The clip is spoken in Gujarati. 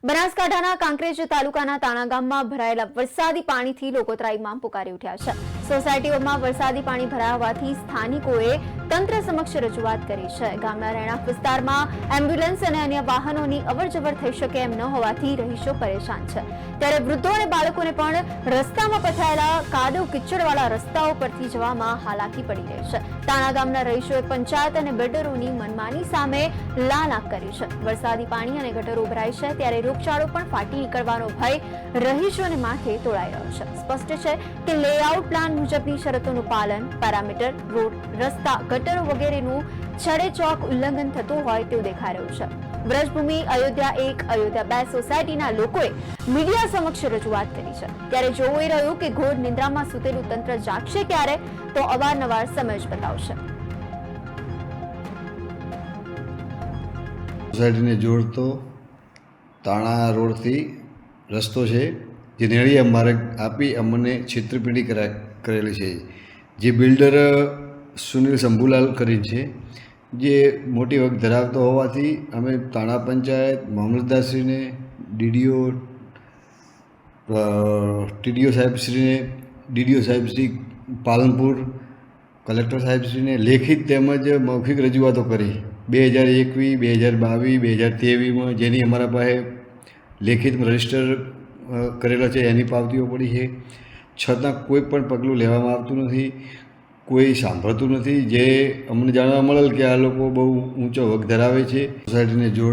બનાસકાંઠાના કાંકરેજ તાલુકાના તાણા ગામમાં ભરાયેલા વરસાદી પાણીથી લોકો ત્રાહિમામ પુકારી ઉઠ્યા છે। સોસાયટીઓમાં વરસાદી પાણી ભરાયા હોવાથી સ્થાનિકોએ તંત્ર સમક્ષ રજૂઆત કરી છે। ગામના રહેણાંક વિસ્તારમાં એમ્બ્યુલન્સ અને અન્ય વાહનોની અવરજવર થઈ શકે એમ ન હોવાથી રહીશો પરેશાન છે। ત્યારે વૃદ્ધો અને બાળકોને પણ રસ્તામાં પથરાયેલા કાદવ કિચડવાળા રસ્તાઓ પરથી જવામાં હાલાકી પડી રહી છે। તાણા ગામના રહીશોએ પંચાયત અને બિલ્ડરોની મનમાની સામે લાલ આંખ કરી છે। વરસાદી પાણી અને ગટરો ઉભરાય છે ત્યારે રોગચાળો પણ ફાટી નીકળવાનો ભય રહીશોને માથે તોળાઈ રહ્યો છે। સ્પષ્ટ છે કે લેઆઉટ પ્લાન મુજબની શરતોનું પાલન, પેરામીટર, રોડ, રસ્તા, ગટરો વગેરેનું છડેચોક ઉલ્લંઘન થતું હોય તેવું દેખાઈ રહ્યું છે। વ્રજભૂમિ, અયોધ્યા 1, અયોધ્યા 2 સોસાયટીના લોકોએ મીડિયા સમક્ષ રજૂઆત કરી છે। ત્યારે જોવું એ રહ્યું કે ઘોર નિંદ્રામાં સૂતેલું તંત્ર જાગશે ક્યારે, તો અવારનવાર સમય જ બતાવશે। સોસાયટીને જોડતો તાણા રોડથી રસ્તો છે, જે નેળિયા માર્ગ આપી અમને છેતરપિંડી કરેલી છે। જે બિલ્ડર સુનિલ શંભુલાલ કરીને છે, જે મોટી વખ ધરાવતો હોવાથી અમે તાણા પંચાયત, મામલતદારશ્રીને, ટીડીઓ સાહેબશ્રીને, ડીડીઓ સાહેબશ્રી પાલનપુર, કલેક્ટર સાહેબશ્રીને લેખિત તેમજ મૌખિક રજૂઆતો કરી। 2021, 2022, 2023માં જેની અમારા પાસે લેખિતમાં રજીસ્ટર કરેલા છે, એની પાવતીઓ પડી છે, છતાં કોઈ પણ પગલું લેવામાં આવતું નથી, કોઈ સાંભળતું નથી। જે અમને જાણવા મળેલ કે આ લોકો બહુ ઊંચો વખ ધરાવે છે। સોસાયટીને જોડ